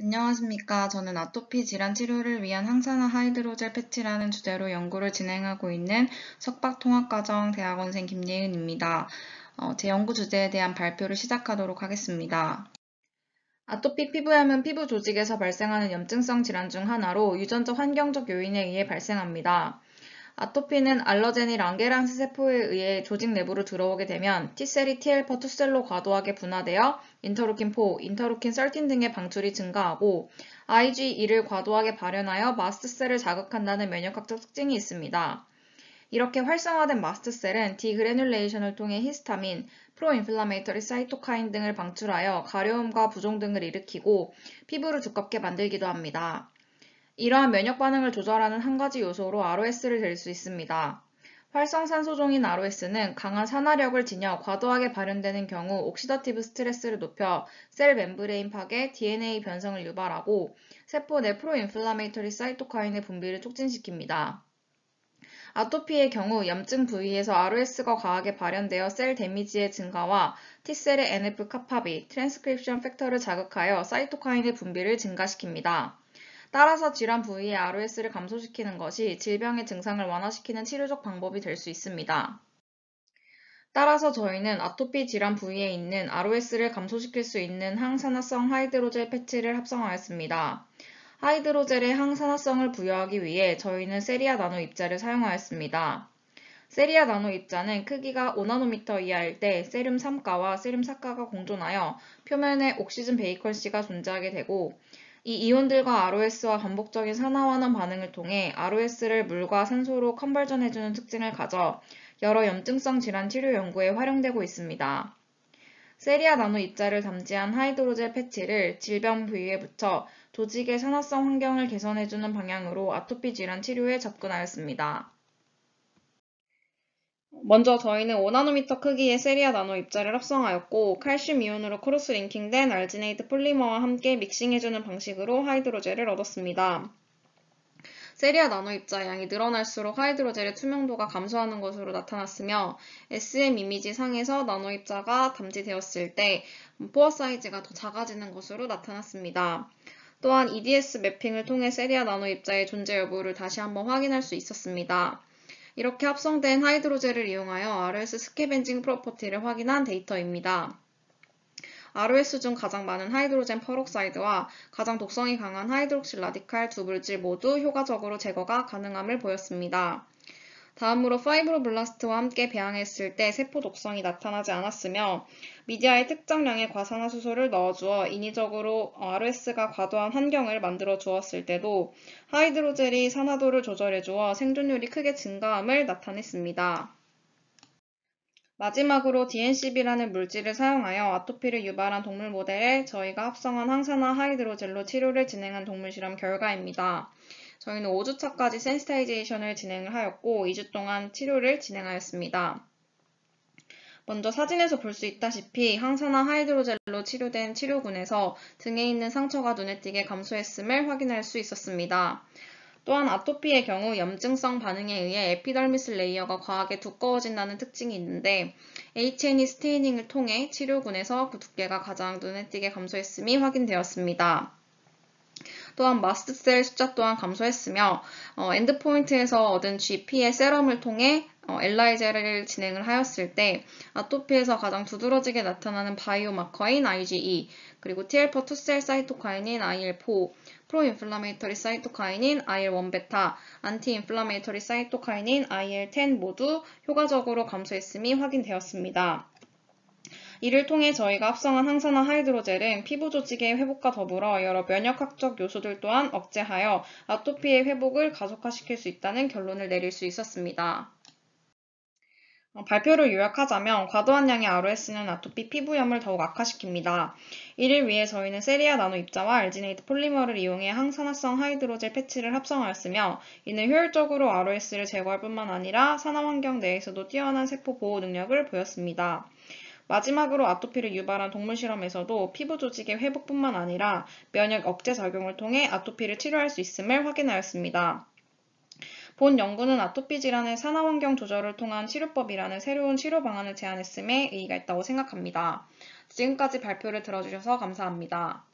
안녕하십니까. 저는 아토피 질환 치료를 위한 항산화 하이드로젤 패치라는 주제로 연구를 진행하고 있는 석박통합과정 대학원생 김예은입니다. 제 연구 주제에 대한 발표를 시작하도록 하겠습니다. 아토피 피부염은 피부 조직에서 발생하는 염증성 질환 중 하나로 유전적 환경적 요인에 의해 발생합니다. 아토피는 알러제니 랑게란스 세포에 의해 조직 내부로 들어오게 되면 T셀이 T헬퍼 2셀로 과도하게 분화되어 인터루킨4, 인터루킨 13 등의 방출이 증가하고 IgE를 과도하게 발현하여 마스트셀을 자극한다는 면역학적 특징이 있습니다. 이렇게 활성화된 마스트셀은 디그래뉼레이션을 통해 히스타민, 프로인플라메이터리 사이토카인 등을 방출하여 가려움과 부종 등을 일으키고 피부를 두껍게 만들기도 합니다. 이러한 면역 반응을 조절하는 한 가지 요소로 ROS를 들 수 있습니다. 활성산소종인 ROS는 강한 산화력을 지녀 과도하게 발현되는 경우 옥시더티브 스트레스를 높여 셀 멤브레인 파괴, DNA 변성을 유발하고 세포 내 프로인플라메이터리 사이토카인의 분비를 촉진시킵니다. 아토피의 경우 염증 부위에서 ROS가 과하게 발현되어 셀 데미지의 증가와 T셀의 NF-카파비, 트랜스크립션 팩터를 자극하여 사이토카인의 분비를 증가시킵니다. 따라서 질환 부위의 ROS를 감소시키는 것이 질병의 증상을 완화시키는 치료적 방법이 될 수 있습니다. 따라서 저희는 아토피 질환 부위에 있는 ROS를 감소시킬 수 있는 항산화성 하이드로젤 패치를 합성하였습니다. 하이드로젤의 항산화성을 부여하기 위해 저희는 세리아 나노 입자를 사용하였습니다. 세리아 나노 입자는 크기가 5나노미터 이하일 때 세륨 3가와 세륨 4가가 공존하여 표면에 옥시즌 베이컨C가 존재하게 되고 이 이온들과 ROS와 반복적인 산화환원 반응을 통해 ROS를 물과 산소로 컨버전해주는 특징을 가져 여러 염증성 질환 치료 연구에 활용되고 있습니다. 세리아 나노 입자를 담지한 하이드로젤 패치를 질병 부위에 붙여 조직의 산화성 환경을 개선해주는 방향으로 아토피 질환 치료에 접근하였습니다. 먼저 저희는 5나노미터 크기의 세리아 나노 입자를 합성하였고 칼슘 이온으로 크로스 링킹된 알지네이트 폴리머와 함께 믹싱해주는 방식으로 하이드로젤을 얻었습니다. 세리아 나노 입자의 양이 늘어날수록 하이드로젤의 투명도가 감소하는 것으로 나타났으며 SM 이미지 상에서 나노 입자가 담지되었을 때 포어 사이즈가 더 작아지는 것으로 나타났습니다. 또한 EDS 매핑을 통해 세리아 나노 입자의 존재 여부를 다시 한번 확인할 수 있었습니다. 이렇게 합성된 하이드로젤을 이용하여 ROS 스캐벤징 프로퍼티를 확인한 데이터입니다. ROS 중 가장 많은 하이드로젠 퍼록사이드와 가장 독성이 강한 하이드록실 라디칼 두 물질 모두 효과적으로 제거가 가능함을 보였습니다. 다음으로 파이브로블라스트와 함께 배양했을 때 세포 독성이 나타나지 않았으며 미디아에 특정량의 과산화수소를 넣어주어 인위적으로 ROS가 과도한 환경을 만들어 주었을 때도 하이드로젤이 산화도를 조절해 주어 생존율이 크게 증가함을 나타냈습니다. 마지막으로 DNCB라는 물질을 사용하여 아토피를 유발한 동물 모델에 저희가 합성한 항산화 하이드로젤로 치료를 진행한 동물 실험 결과입니다. 저희는 5주차까지 센시타이제이션을 진행을 하였고 2주 동안 치료를 진행하였습니다. 먼저 사진에서 볼 수 있다시피 항산화 하이드로젤로 치료된 치료군에서 등에 있는 상처가 눈에 띄게 감소했음을 확인할 수 있었습니다. 또한 아토피의 경우 염증성 반응에 의해 에피더미스 레이어가 과하게 두꺼워진다는 특징이 있는데 H&E 스테이닝을 통해 치료군에서 그 두께가 가장 눈에 띄게 감소했음이 확인되었습니다. 또한 마스트셀 숫자 또한 감소했으며 엔드포인트에서 얻은 GP의 세럼을 통해 엘라이제를 진행을 하였을 때 아토피에서 가장 두드러지게 나타나는 바이오마커인 IgE 그리고 T헬퍼 2셀 사이토카인인 IL4 프로인플라메이터리 사이토카인인 IL1베타, 안티인플라메이터리 사이토카인인 IL10 모두 효과적으로 감소했음이 확인되었습니다. 이를 통해 저희가 합성한 항산화 하이드로젤은 피부 조직의 회복과 더불어 여러 면역학적 요소들 또한 억제하여 아토피의 회복을 가속화시킬 수 있다는 결론을 내릴 수 있었습니다. 발표를 요약하자면 과도한 양의 ROS는 아토피 피부염을 더욱 악화시킵니다. 이를 위해 저희는 세리아 나노 입자와 알지네이트 폴리머를 이용해 항산화성 하이드로젤 패치를 합성하였으며 이는 효율적으로 ROS를 제거할 뿐만 아니라 산화 환경 내에서도 뛰어난 세포 보호 능력을 보였습니다. 마지막으로 아토피를 유발한 동물 실험에서도 피부 조직의 회복뿐만 아니라 면역 억제 작용을 통해 아토피를 치료할 수 있음을 확인하였습니다. 본 연구는 아토피 질환의 산화 환경 조절을 통한 치료법이라는 새로운 치료 방안을 제안했음에 의의가 있다고 생각합니다. 지금까지 발표를 들어주셔서 감사합니다.